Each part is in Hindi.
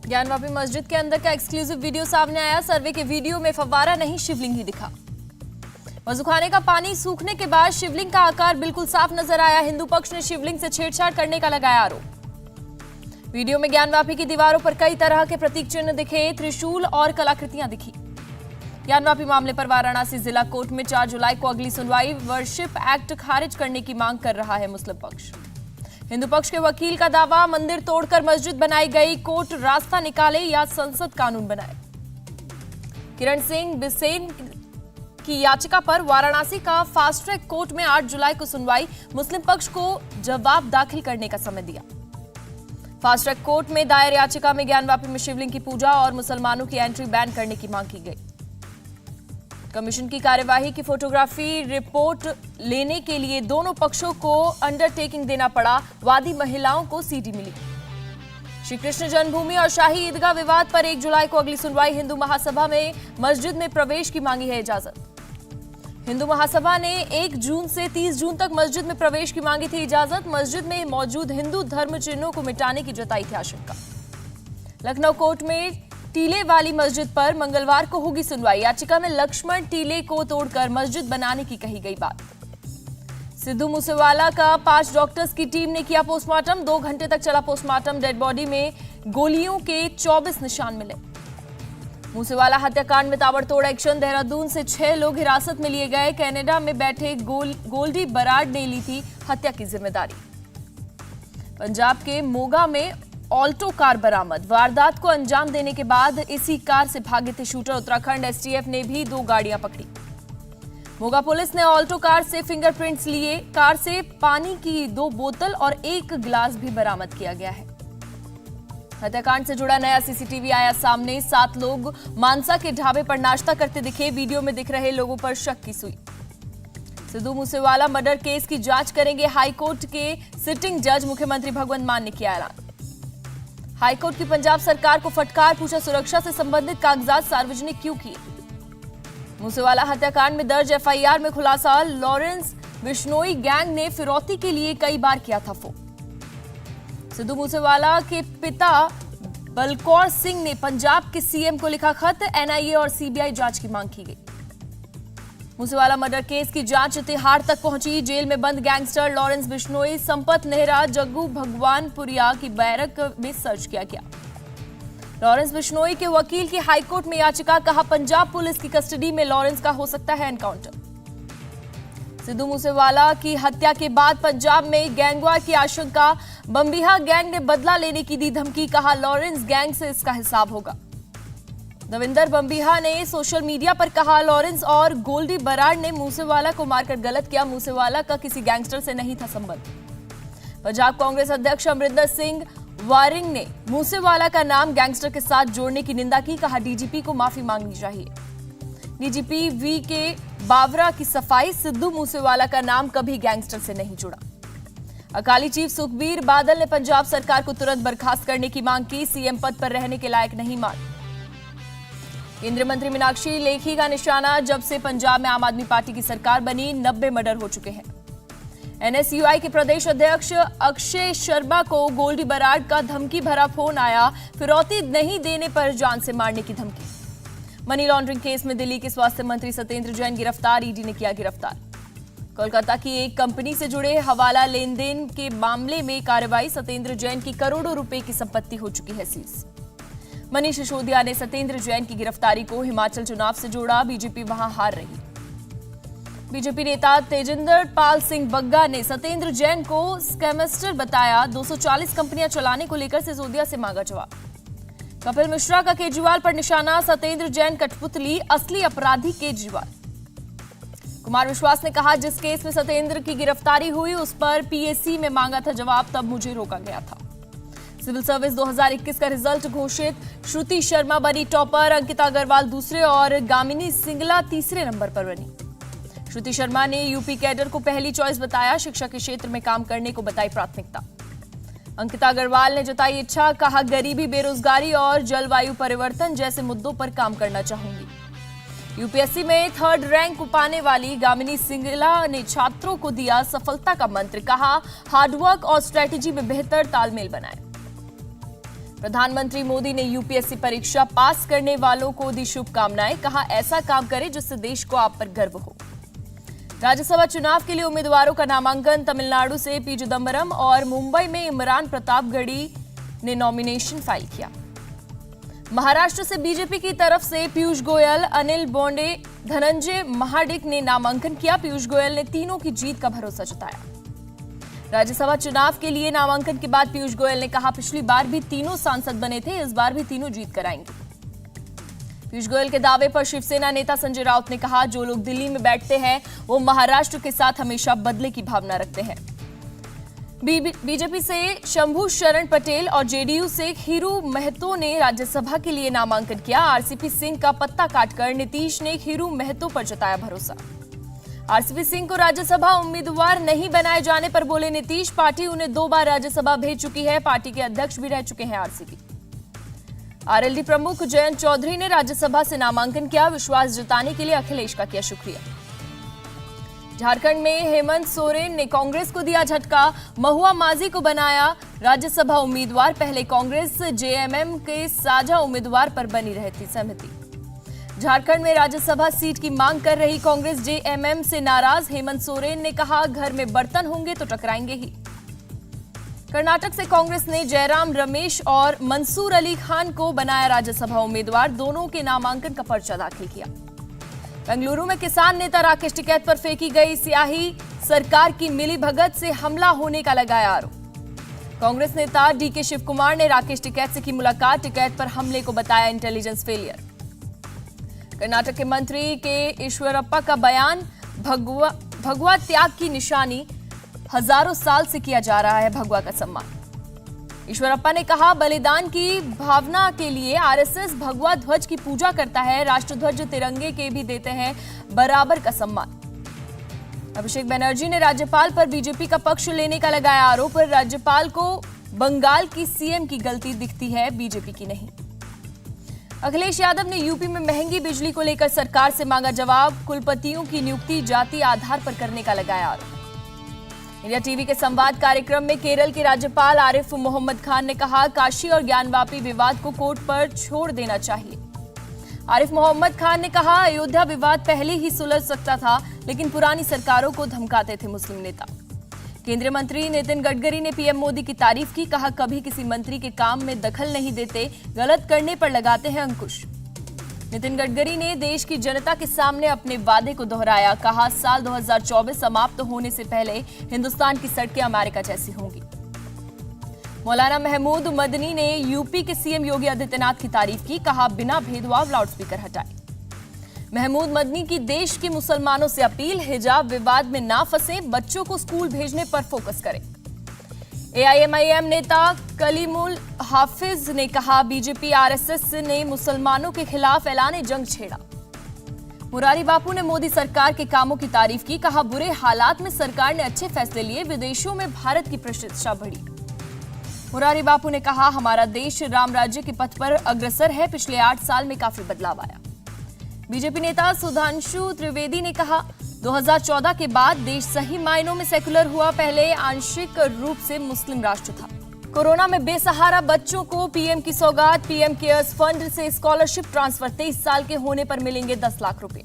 ज्ञानवापी मस्जिद के अंदर का एक्सक्लूसिव वीडियो सामने आया। सर्वे के वीडियो में फव्वारा नहीं शिवलिंग ही दिखा। वजूखाने का पानी सूखने के बाद शिवलिंग का आकार बिल्कुल साफ नजर आया। हिंदू पक्ष ने शिवलिंग से छेड़छाड़ करने का लगाया आरोप। वीडियो में ज्ञानवापी की दीवारों पर कई तरह के प्रतीक चिन्ह दिखे, त्रिशूल और कलाकृतियां दिखी। ज्ञानवापी मामले पर वाराणसी जिला कोर्ट में 4 जुलाई को अगली सुनवाई। वर्शिप एक्ट खारिज करने की मांग कर रहा है मुस्लिम पक्ष। हिंदू पक्ष के वकील का दावा, मंदिर तोड़कर मस्जिद बनाई गई, कोर्ट रास्ता निकाले या संसद कानून बनाए। किरण सिंह बिसेन की याचिका पर वाराणसी का फास्ट ट्रैक कोर्ट में 8 जुलाई को सुनवाई। मुस्लिम पक्ष को जवाब दाखिल करने का समय दिया। फास्ट ट्रैक कोर्ट में दायर याचिका में ज्ञानवापी में शिवलिंग की पूजा और मुसलमानों की एंट्री बैन करने की मांग की गई। कमीशन की कार्यवाही की फोटोग्राफी रिपोर्ट लेने के लिए दोनों पक्षों को अंडरटेकिंग देना पड़ा। वादी महिलाओं को सीडी मिली। श्री कृष्ण जन्मभूमि और शाही ईदगाह विवाद पर 1 जुलाई को अगली सुनवाई। हिंदू महासभा में मस्जिद में प्रवेश की मांगी है इजाजत। हिंदू महासभा ने 1 जून से 30 जून तक मस्जिद में प्रवेश की मांगी थी इजाजत। मस्जिद में मौजूद हिंदू धर्म चिन्हों को मिटाने की जताई थी आशंका। लखनऊ कोर्ट में टीले वाली मस्जिद पर मंगलवार को होगी सुनवाई। याचिका में लक्ष्मण टीले को तोड़कर मस्जिद बनाने की कही गई बात। सिद्धू मूसेवाला का 5 डॉक्टर्स की टीम ने किया पोस्टमार्टम। 2 घंटे तक चला पोस्टमार्टम। डेड बॉडी में गोलियों के 24 निशान मिले। मूसेवाला हत्याकांड में ताबड़तोड़ एक्शन। देहरादून से 6 लोग हिरासत में लिए गए। कनाडा में बैठे गोल्डी बराड ने ली थी हत्या की जिम्मेदारी। पंजाब के मोगा में ऑल्टो कार बरामद। वारदात को अंजाम देने के बाद इसी कार से भागे थे शूटर। उत्तराखंड एसटीएफ ने भी 2 गाड़ियां पकड़ी। मोगा पुलिस ने ऑल्टो कार से फिंगरप्रिंट्स लिए। कार से पानी की 2 बोतल और 1 गिलास भी बरामद किया गया है। हत्याकांड से जुड़ा नया सीसीटीवी आया सामने। 7 लोग मानसा के ढाबे पर नाश्ता करते दिखे। वीडियो में दिख रहे लोगों पर शक की सुई। सिद्धू मूसेवाला मर्डर केस की जांच करेंगे हाईकोर्ट के सिटिंग जज। मुख्यमंत्री भगवंत मान ने किया ऐलान। हाईकोर्ट की पंजाब सरकार को फटकार, पूछा सुरक्षा से संबंधित कागजात सार्वजनिक क्यों किए। मूसेवाला हत्याकांड में दर्ज एफआईआर में खुलासा, लॉरेंस बिश्नोई गैंग ने फिरौती के लिए कई बार किया था फोन। सिद्धू मूसेवाला के पिता बलकौर सिंह ने पंजाब के सीएम को लिखा खत। एनआईए और सीबीआई जांच की मांग की गई। मूसेवाला मर्डर केस की जांच तिहाड़ तक पहुंची। जेल में बंद गैंगस्टर लॉरेंस बिश्नोई, संपत नेहरा, जग्गू भगवानपुरिया की बैरक में सर्च किया गया। लॉरेंस बिश्नोई के वकील की हाईकोर्ट में याचिका, कहा पंजाब पुलिस की कस्टडी में लॉरेंस का हो सकता है एनकाउंटर। सिद्धू मूसेवाला की हत्या के बाद पंजाब में गैंगवार की आशंका। बम्बिहा गैंग ने बदला लेने की दी धमकी, कहा लॉरेंस गैंग से इसका हिसाब होगा। दविंदर बम्बिहा ने सोशल मीडिया पर कहा लॉरेंस और गोल्डी बराड ने मूसेवाला को मारकर गलत किया। मूसेवाला का किसी गैंगस्टर से नहीं था संबंध। पंजाब कांग्रेस अध्यक्ष अमरिंदर सिंह वारिंग ने मूसेवाला का नाम गैंगस्टर के साथ जोड़ने की निंदा की। कहा डीजीपी को माफी मांगनी चाहिए। डीजीपी वी के बावरा की सफाई, सिद्धू मूसेवाला का नाम कभी गैंगस्टर से नहीं जुड़ा। अकाली चीफ सुखबीर बादल ने पंजाब सरकार को तुरंत बर्खास्त करने की मांग की। सीएम पद पर रहने के लायक नहीं मान। केंद्रीय मंत्री मीनाक्षी लेखी का निशाना, जब से पंजाब में आम आदमी पार्टी की सरकार बनी 90 मर्डर हो चुके हैं। एनएसयूआई के प्रदेश अध्यक्ष अक्षय शर्मा को गोल्डी बराड का धमकी भरा फोन आया। फिरौती नहीं देने पर जान से मारने की धमकी। मनी लॉन्ड्रिंग केस में दिल्ली के स्वास्थ्य मंत्री सत्येंद्र जैन गिरफ्तार। ईडी ने किया गिरफ्तार। कोलकाता की एक कंपनी से जुड़े हवाला लेन देन के मामले में कार्रवाई। सत्येंद्र जैन की करोड़ों रुपए की संपत्ति हो चुकी है सीज। मनीष सिसोदिया ने सत्येंद्र जैन की गिरफ्तारी को हिमाचल चुनाव से जोड़ा। बीजेपी वहां हार रही। बीजेपी नेता तेजिंदर पाल सिंह बग्गा ने सत्येंद्र जैन को स्कैमस्टर बताया। 240 कंपनियां चलाने को लेकर सिसोदिया से मांगा जवाब। कपिल मिश्रा का केजरीवाल पर निशाना। सत्येंद्र जैन कठपुतली, असली अपराधी केजरीवाल। कुमार विश्वास ने कहा जिस केस में सत्येंद्र की गिरफ्तारी हुई उस पर पीएसी में मांगा था जवाब, तब मुझे रोका गया था। सिविल सर्विस 2021 का रिजल्ट घोषित। श्रुति शर्मा बनी टॉपर, अंकिता अग्रवाल दूसरे और गामिनी सिंगला तीसरे नंबर पर बनी। श्रुति शर्मा ने यूपी कैडर को पहली चॉइस बताया। शिक्षा के क्षेत्र में काम करने को बताई प्राथमिकता। अंकिता अग्रवाल ने जताई इच्छा, कहा गरीबी, बेरोजगारी और जलवायु परिवर्तन जैसे मुद्दों पर काम करना चाहूंगी। यूपीएससी में 3rd रैंक पाने वाली गामिनी सिंगला ने छात्रों को दिया सफलता का मंत्र। कहा हार्डवर्क और स्ट्रेटेजी में बेहतर तालमेल बनाए। प्रधानमंत्री मोदी ने यूपीएससी परीक्षा पास करने वालों को दी शुभकामनाएं। कहा, ऐसा काम करें जिससे देश को आप पर गर्व हो। राज्यसभा चुनाव के लिए उम्मीदवारों का नामांकन। तमिलनाडु से पी चिदम्बरम और मुंबई में इमरान प्रतापगढ़ी ने नॉमिनेशन फाइल किया। महाराष्ट्र से बीजेपी की तरफ से पीयूष गोयल, अनिल बोंडे, धनंजय महाडिक ने नामांकन किया। पीयूष गोयल ने तीनों की जीत का भरोसा जताया। राज्यसभा चुनाव के लिए नामांकन के बाद पीयूष गोयल ने कहा, पिछली बार भी तीनों सांसद बने थे, इस बार भी तीनों जीत कर आएंगे। पीयूष गोयल के दावे पर शिवसेना नेता संजय राउत ने कहा, जो लोग दिल्ली में बैठते हैं वो महाराष्ट्र के साथ हमेशा बदले की भावना रखते हैं। बीजेपी से शंभू शरण पटेल और जेडीयू से खीरू महतो ने राज्यसभा के लिए नामांकन किया। आरसीपी सिंह का पत्ता काटकर नीतीश ने खीरू महतो पर जताया भरोसा। आरसीपी सिंह को राज्यसभा उम्मीदवार नहीं बनाए जाने पर बोले नीतीश, पार्टी उन्हें 2 बार राज्यसभा भेज चुकी है, पार्टी के अध्यक्ष भी रह चुके हैं आरसीपी। आरएलडी प्रमुख जयंत चौधरी ने राज्यसभा से नामांकन किया। विश्वास जताने के लिए अखिलेश का किया शुक्रिया। झारखंड में हेमंत सोरेन ने कांग्रेस को दिया झटका। महुआ मांझी को बनाया राज्यसभा उम्मीदवार। पहले कांग्रेस जेएमएम के साझा उम्मीदवार पर बनी रहती सहमति। झारखंड में राज्यसभा सीट की मांग कर रही कांग्रेस जेएमएम से नाराज। हेमंत सोरेन ने कहा, घर में बर्तन होंगे तो टकराएंगे ही। कर्नाटक से कांग्रेस ने जयराम रमेश और मंसूर अली खान को बनाया राज्यसभा उम्मीदवार। दोनों के नामांकन का पर्चा दाखिल किया। बेंगलुरु में किसान नेता राकेश टिकैत पर फेंकी गई स्याही। सरकार की मिलीभगत से हमला होने का लगाया आरोप। कांग्रेस नेता डीके शिव कुमार ने राकेश टिकैत से की मुलाकात। टिकैत पर हमले को बताया इंटेलिजेंस फेलियर। कर्नाटक के मंत्री के ईश्वरप्पा का बयान, भगवा त्याग की निशानी, हजारों साल से किया जा रहा है भगवा का सम्मान। ईश्वरप्पा ने कहा, बलिदान की भावना के लिए आरएसएस भगवा ध्वज की पूजा करता है, राष्ट्रध्वज तिरंगे के भी देते हैं बराबर का सम्मान। अभिषेक बनर्जी ने राज्यपाल पर बीजेपी का पक्ष लेने का लगाया आरोप। राज्यपाल को बंगाल की सीएम की गलती दिखती है, बीजेपी की नहीं। अखिलेश यादव ने यूपी में महंगी बिजली को लेकर सरकार से मांगा जवाब। कुलपतियों की नियुक्ति जाति आधार पर करने का लगाया आरोप। इंडिया टीवी के संवाद कार्यक्रम में केरल के राज्यपाल आरिफ मोहम्मद खान ने कहा, काशी और ज्ञानवापी विवाद को कोर्ट पर छोड़ देना चाहिए। आरिफ मोहम्मद खान ने कहा, अयोध्या विवाद पहले ही सुलझ सकता था, लेकिन पुरानी सरकारों को धमकाते थे मुस्लिम नेता। केंद्रीय मंत्री नितिन गडकरी ने पीएम मोदी की तारीफ की। कहा, कभी किसी मंत्री के काम में दखल नहीं देते, गलत करने पर लगाते हैं अंकुश। नितिन गडकरी ने देश की जनता के सामने अपने वादे को दोहराया। कहा, साल 2024 समाप्त होने से पहले हिंदुस्तान की सड़कें अमेरिका जैसी होंगी। मौलाना महमूद मदनी ने यूपी के सीएम योगी आदित्यनाथ की तारीफ की। कहा, बिना भेदभाव लाउडस्पीकर हटाए। महमूद मदनी की देश के मुसलमानों से अपील, हिजाब विवाद में ना फंसे, बच्चों को स्कूल भेजने पर फोकस करें। एआईएमआईएम नेता कलीमुल हाफिज ने कहा, बीजेपी आरएसएस ने मुसलमानों के खिलाफ ऐलान जंग छेड़ा। मुरारी बापू ने मोदी सरकार के कामों की तारीफ की। कहा, बुरे हालात में सरकार ने अच्छे फैसले लिए, विदेशों में भारत की प्रतिष्ठा बढ़ी। मुरारी बापू ने कहा, हमारा देश राम राज्य के पथ पर अग्रसर है, पिछले 8 साल में काफी बदलाव आया। बीजेपी नेता सुधांशु त्रिवेदी ने कहा, 2014 के बाद देश सही मायनों में सेकुलर हुआ, पहले आंशिक रूप से मुस्लिम राष्ट्र था। कोरोना में बेसहारा बच्चों को पीएम की सौगात। पीएम केयर्स फंड से स्कॉलरशिप ट्रांसफर, 23 साल के होने पर मिलेंगे 10 लाख रुपए।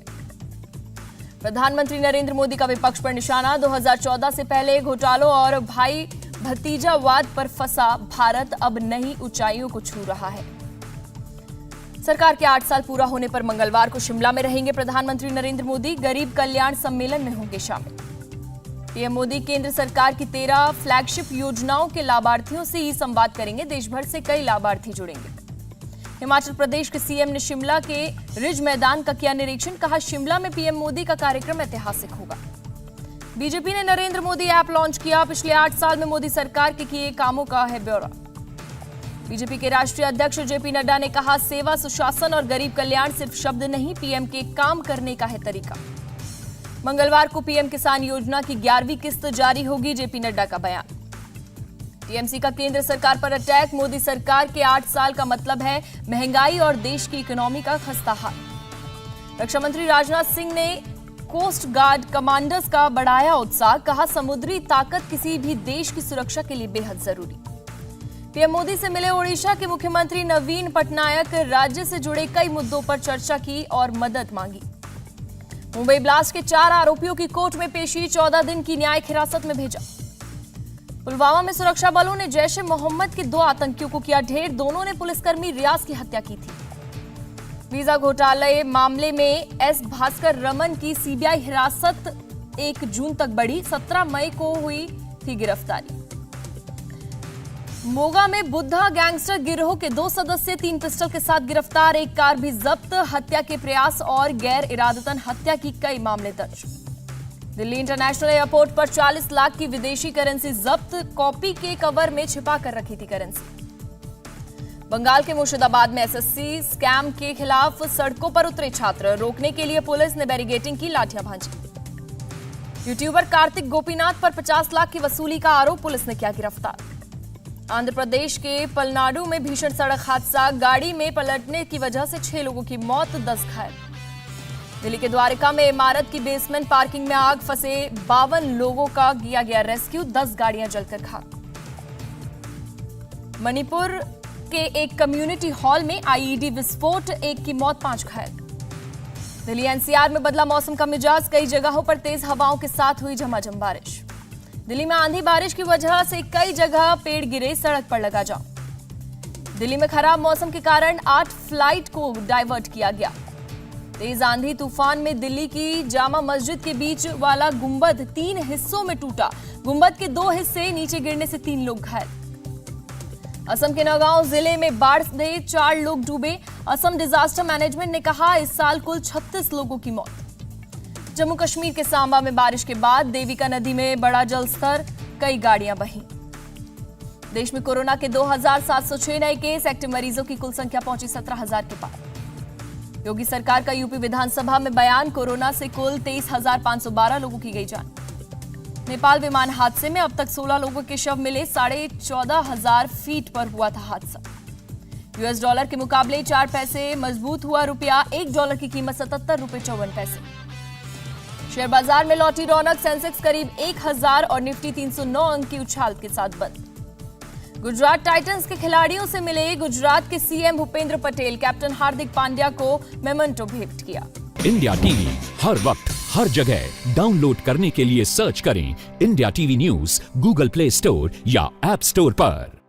प्रधानमंत्री नरेंद्र मोदी का विपक्ष पर निशाना। 2014 से पहले घोटालों और भाई भतीजावाद पर फंसा भारत अब नई ऊंचाइयों को छू रहा है। सरकार के 8 साल पूरा होने पर मंगलवार को शिमला में रहेंगे प्रधानमंत्री नरेंद्र मोदी। गरीब कल्याण सम्मेलन में होंगे शामिल। पीएम मोदी केंद्र सरकार की 13 फ्लैगशिप योजनाओं के लाभार्थियों से ही संवाद करेंगे। देश भर से कई लाभार्थी जुड़ेंगे। हिमाचल प्रदेश के सीएम ने शिमला के रिज मैदान का किया निरीक्षण। कहा, शिमला में पीएम मोदी का कार्यक्रम ऐतिहासिक होगा। बीजेपी ने नरेंद्र मोदी ऐप लॉन्च किया। पिछले 8 साल में मोदी सरकार के किए कामों का है ब्यौरा। बीजेपी के राष्ट्रीय अध्यक्ष जेपी नड्डा ने कहा, सेवा, सुशासन और गरीब कल्याण सिर्फ शब्द नहीं, पीएम के काम करने का है तरीका। मंगलवार को पीएम किसान योजना की 11वीं किस्त जारी होगी, जेपी नड्डा का बयान। टीएमसी का केंद्र सरकार पर अटैक। मोदी सरकार के 8 साल का मतलब है महंगाई और देश की इकोनॉमी का खस्ता हाल। रक्षा मंत्री राजनाथ सिंह ने कोस्ट गार्ड कमांडर्स का बढ़ाया उत्साह। कहा, समुद्री ताकत किसी भी देश की सुरक्षा के लिए बेहद जरूरी। पीएम मोदी से मिले ओडिशा के मुख्यमंत्री नवीन पटनायक, राज्य से जुड़े कई मुद्दों पर चर्चा की और मदद मांगी। मुंबई ब्लास्ट के 4 आरोपियों की कोर्ट में पेशी, 14 दिन की न्यायिक हिरासत में भेजा। पुलवामा में सुरक्षा बलों ने जैश ए मोहम्मद के 2 आतंकियों को किया ढेर, दोनों ने पुलिसकर्मी रियाज की हत्या की थी। वीजा घोटाले मामले में एस भास्कर रमन की सीबीआई हिरासत 1 जून तक बढ़ी, 17 मई को हुई थी गिरफ्तारी। मोगा में बुद्धा गैंगस्टर गिरोह के 2 सदस्य 3 पिस्टल के साथ गिरफ्तार, 1 कार भी जब्त, हत्या के प्रयास और गैर इरादतन हत्या की कई मामले दर्ज। दिल्ली इंटरनेशनल एयरपोर्ट पर 40 लाख की विदेशी करेंसी जब्त, कॉपी के कवर में छिपा कर रखी थी करेंसी। बंगाल के मुर्शिदाबाद में एसएससी स्कैम के खिलाफ सड़कों पर उतरे छात्र, रोकने के लिए पुलिस ने बैरिगेटिंग की, लाठियां भांजी। यूट्यूबर कार्तिक गोपीनाथ पर 50 लाख की वसूली का आरोप, पुलिस ने किया गिरफ्तार। आंध्र प्रदेश के पलनाडु में भीषण सड़क हादसा, गाड़ी में पलटने की वजह से 6 लोगों की मौत, 10 घायल। दिल्ली के द्वारका में इमारत की बेसमेंट पार्किंग में आग, फंसे 52 लोगों का किया गया रेस्क्यू, 10 गाड़ियां जलकर खाक। मणिपुर के एक कम्युनिटी हॉल में आईईडी विस्फोट, 1 की मौत, 5 घायल। दिल्ली एनसीआर में बदला मौसम का मिजाज, कई जगहों पर तेज हवाओं के साथ हुई झमाझम बारिश। दिल्ली में आंधी बारिश की वजह से कई जगह पेड़ गिरे, सड़क पर लगा जाम। दिल्ली में खराब मौसम के कारण 8 फ्लाइट को डाइवर्ट किया गया। तेज आंधी तूफान में दिल्ली की जामा मस्जिद के बीच वाला गुंबद 3 हिस्सों में टूटा, गुंबद के 2 हिस्से नीचे गिरने से 3 लोग घायल। असम के नौगांव जिले में बाढ़ से 4 लोग डूबे, असम डिजास्टर मैनेजमेंट ने कहा इस साल कुल 36 लोगों की मौत। जम्मू कश्मीर के सांबा में बारिश के बाद देविका नदी में बड़ा जलस्तर, कई गाड़ियां बहीं। देश में कोरोना के 2706 नए केस, एक्टिव मरीजों की कुल संख्या पहुंची 17,000 के पार। योगी सरकार का यूपी विधानसभा में बयान, कोरोना से कुल 23,512 लोगों की गई जान। नेपाल विमान हादसे में अब तक 16 लोगों के शव मिले, 14,500 फीट पर हुआ था हादसा। यूएस डॉलर के मुकाबले 4 पैसे मजबूत हुआ रुपया, $1 की कीमत 77 रुपये 54 पैसे। शेयर बाजार में लौटी रौनक, सेंसेक्स करीब 1000 और निफ्टी 309 अंक की उछाल के साथ बंद। गुजरात टाइटंस के खिलाड़ियों से मिले गुजरात के सीएम भूपेंद्र पटेल, कैप्टन हार्दिक पांड्या को मेमेंटो भेंट किया। इंडिया टीवी हर वक्त हर जगह डाउनलोड करने के लिए सर्च करें India TV news Google play store या ऐप स्टोर पर।